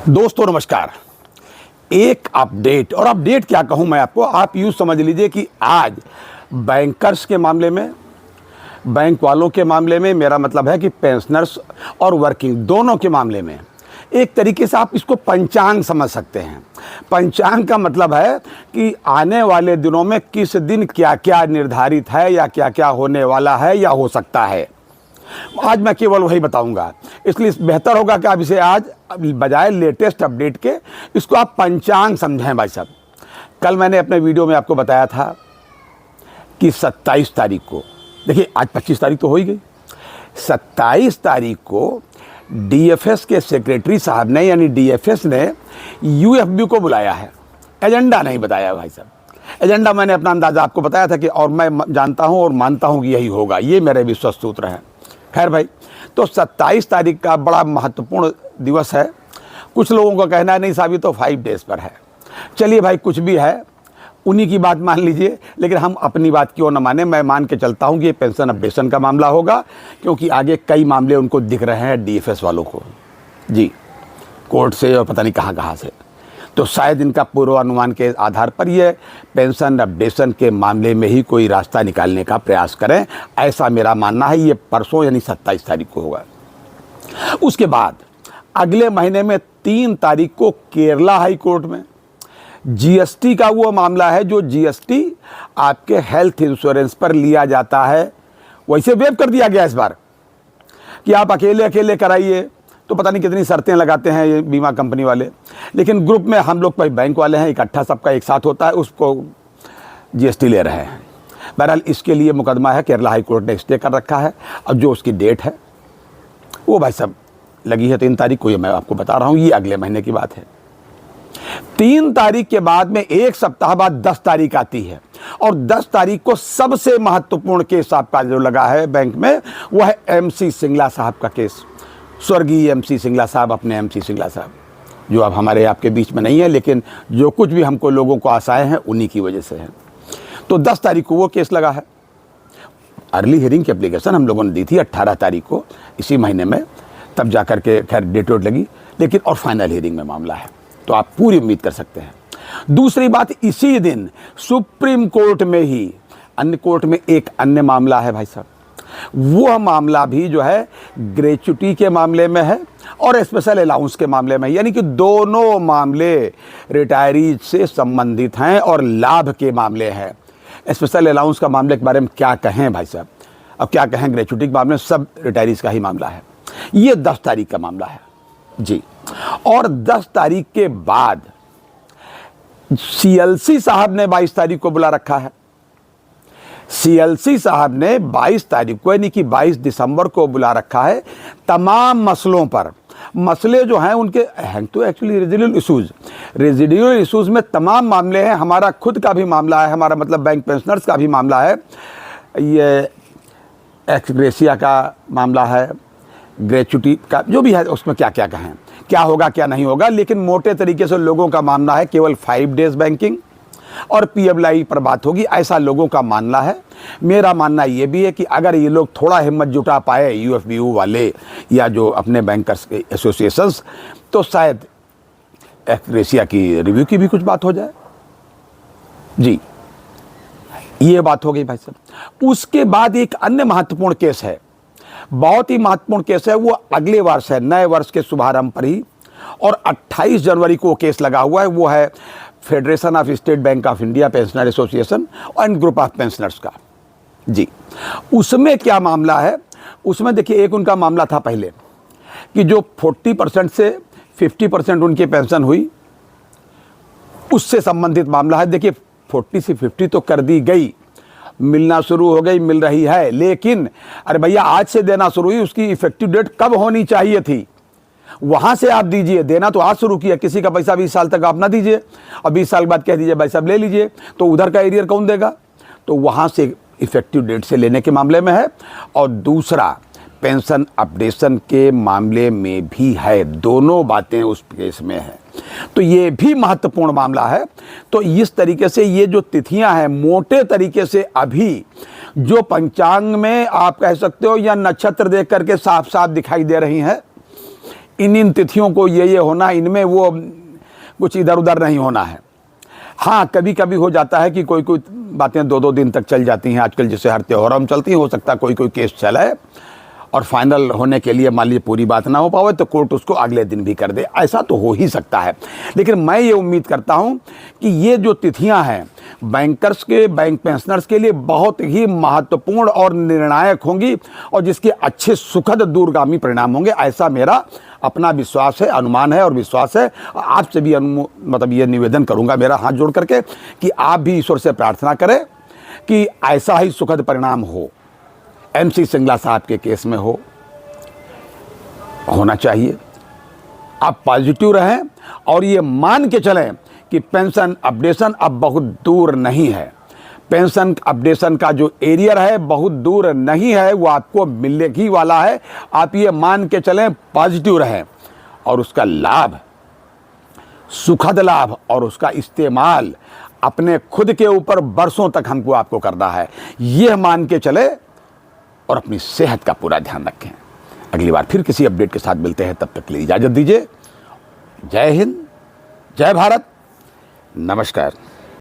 दोस्तों नमस्कार। एक अपडेट, और अपडेट क्या कहूँ मैं आपको, आप यूँ समझ लीजिए कि आज बैंकर्स के मामले में, बैंक वालों के मामले में, मेरा मतलब है कि पेंशनर्स और वर्किंग दोनों के मामले में एक तरीके से आप इसको पंचांग समझ सकते हैं। पंचांग का मतलब है कि आने वाले दिनों में किस दिन क्या क्या निर्धारित है या क्या क्या होने वाला है या हो सकता है। आज मैं केवल वही बताऊंगा, इसलिए बेहतर होगा कि आप इसे आज बजाय लेटेस्ट अपडेट के इसको आप पंचांग समझें। भाई साहब, कल मैंने अपने वीडियो में आपको बताया था कि 27 तारीख को, देखिए आज 25 तारीख तो हो ही गई, 27 तारीख को डीएफएस के सेक्रेटरी साहब ने, यानी डीएफएस ने यूएफबी को बुलाया है। एजेंडा नहीं बताया भाई साहब। एजेंडा मैंने अपना अंदाजा आपको बताया था कि, और मैं जानता हूं और मानता हूं कि यही होगा, ये मेरे विश्वास सूत्र है। खैर भाई, तो 27 तारीख का बड़ा महत्वपूर्ण दिवस है। कुछ लोगों का कहना है नहीं साहब ये तो 5 डेज पर है। चलिए भाई, कुछ भी है, उन्हीं की बात मान लीजिए, लेकिन हम अपनी बात क्यों न माने। मैं मान के चलता हूं कि ये पेंशन अपडेशन का मामला होगा, क्योंकि आगे कई मामले उनको दिख रहे हैं डीएफएस वालों को, जी, कोर्ट से और पता नहीं कहाँ से। तो शायद इनका पूर्वानुमान के आधार पर ये पेंशन अपडेशन के मामले में ही कोई रास्ता निकालने का प्रयास करें, ऐसा मेरा मानना है। ये परसों यानी 27 तारीख को होगा। उसके बाद अगले महीने में 3 तारीख को केरला हाई कोर्ट में जीएसटी का वो मामला है जो जीएसटी आपके हेल्थ इंश्योरेंस पर लिया जाता है, वैसे वेव कर दिया गया इस बार कि आप अकेले अकेले कराइए, तो पता नहीं कितनी शर्तें लगाते हैं ये बीमा कंपनी वाले। लेकिन ग्रुप में हम लोग भाई बैंक वाले हैं, इकट्ठा सबका एक साथ होता है, उसको जीएसटी ले रहे हैं। बहरहाल इसके लिए मुकदमा है, केरला हाई कोर्ट ने स्टे कर रखा है। अब जो उसकी डेट है वो भाई साहब लगी है 3 तारीख को, ये मैं आपको बता रहा हूँ, ये अगले महीने की बात है। 3 तारीख के बाद में एक सप्ताह बाद 10 तारीख आती है, और 10 तारीख को सबसे महत्वपूर्ण केस आपका जो लगा है बैंक में, वह है एमसी सिंगला साहब का केस। स्वर्गीय एमसी सिंगला साहब, अपने एमसी सिंगला साहब, जो अब हमारे आपके बीच में नहीं है, लेकिन जो कुछ भी हमको लोगों को आशाएं हैं उन्हीं की वजह से है। तो 10 तारीख को वो केस लगा है। अर्ली हियरिंग की एप्लीकेशन हम लोगों ने दी थी 18 तारीख को इसी महीने में, तब जाकर के खैर डेट वेट लगी, लेकिन और फाइनल हियरिंग में मामला है, तो आप पूरी उम्मीद कर सकते हैं। दूसरी बात, इसी दिन सुप्रीम कोर्ट में ही अन्य कोर्ट में एक अन्य मामला है भाई साहब। वो मामला भी जो है ग्रेच्युटी के मामले में है और स्पेशल अलाउंस के मामले में, यानी कि दोनों मामले रिटायरीज से संबंधित हैं और लाभ के मामले हैं। स्पेशल अलाउंस का मामले के बारे में क्या कहें भाई साहब, अब क्या कहें, ग्रेच्युटी के मामले में सब रिटायरीज का ही मामला है। ये 10 तारीख का मामला है जी। और 10 तारीख के बाद सीएलसी साहब ने 22 तारीख को बुला रखा है। सीएलसी साहब ने 22 तारीख को, यानी कि 22 दिसंबर को बुला रखा है तमाम मसलों पर। मसले जो हैं उनके हैं तो एक्चुअली रेजिडुअल इशूज़ में तमाम मामले हैं। हमारा खुद का भी मामला है, हमारा मतलब बैंक पेंशनर्स का भी मामला है, ये एक्स ग्रेशिया का मामला है, ग्रेच्युटी का जो भी है, उसमें क्या क्या कहें, क्या होगा क्या नहीं होगा। लेकिन मोटे तरीके से लोगों का मानना है केवल 5 डेज बैंकिंग और पीएफआई पर बात होगी, ऐसा लोगों का मानना है। मेरा मानना ये भी है कि अगर ये लोग थोड़ा हिम्मत जुटा पाए, यूएफबीयू वाले या जो अपने बैंकर्स के एसोसिएशंस, तो शायद एक्रेसिया की रिव्यू की भी कुछ बात हो जाए जी। ये बात हो गई भाई साहब। उसके बाद एक अन्य महत्वपूर्ण केस है, बहुत ही महत्वपूर्ण केस है, वो अगले वर्ष है, नए वर्ष के शुभारंभ पर ही, और 28 जनवरी को केस लगा हुआ है। वो है federation of state bank of India pensioner association and group of pensioners का जी। उसमें क्या मामला है, उसमें देखिए एक उनका मामला था पहले कि जो 40% से 50% उनकी पेंशन हुई, उससे संबंधित मामला है। देखिए 40 से 50 तो कर दी गई, मिलना शुरू हो गई, मिल रही है, लेकिन अरे भैया आज से देना शुरू हुई, उसकी इफेक्टिव डेट कब होनी चाहिए थी, वहां से आप दीजिए। देना तो आज शुरू किया, किसी का पैसा 20 साल तक आप ना दीजिए और 20 साल बाद कह दीजिए भाई साहब ले लीजिए, तो उधर का एरियर कौन देगा। तो वहां से इफेक्टिव डेट से लेने के मामले में है, और दूसरा पेंशन अपडेशन के मामले में भी है। दोनों बातें उस केस में है, तो ये भी महत्वपूर्ण मामला है। तो इस तरीके से ये जो तिथियां हैं, मोटे तरीके से अभी जो पंचांग में आप कह सकते हो या नक्षत्र देख करके साफ साफ दिखाई दे रही हैं, इन तिथियों को ये होना, इनमें वो कुछ इधर उधर नहीं होना है। हाँ, कभी कभी हो जाता है कि कोई कोई बातें 2-2 दिन तक चल जाती हैं। आजकल जैसे हर त्योहारों में चलती हैं, हो सकता है कोई कोई केस चला है और फाइनल होने के लिए मान लीजिए पूरी बात ना हो पावे तो कोर्ट उसको अगले दिन भी कर दे, ऐसा तो हो ही सकता है। लेकिन मैं ये उम्मीद करता हूँ कि ये जो तिथियाँ हैं बैंकर्स के, बैंक पेंशनर्स के लिए बहुत ही महत्वपूर्ण और निर्णायक होंगी और जिसके अच्छे सुखद दूरगामी परिणाम होंगे, ऐसा मेरा अपना विश्वास है, अनुमान है और विश्वास है। आपसे भी मतलब ये निवेदन करूंगा मेरा हाथ जोड़ करके कि आप भी ईश्वर से प्रार्थना करें कि ऐसा ही सुखद परिणाम हो, MC सिंगला साहब के केस में होना चाहिए। आप पॉजिटिव रहें और ये मान के चलें कि पेंशन अपडेशन अब बहुत दूर नहीं है। पेंशन अपडेशन का जो एरियर है बहुत दूर नहीं है, वो आपको मिलने ही वाला है। आप ये मान के चलें, पॉजिटिव रहें और उसका लाभ, सुखद लाभ और उसका इस्तेमाल अपने खुद के ऊपर बरसों तक हमको आपको करना है, यह मान के चले और अपनी सेहत का पूरा ध्यान रखें। अगली बार फिर किसी अपडेट के साथ मिलते हैं, तब तक के लिए इजाज़त दीजिए। जय हिंद, जय भारत, नमस्कार।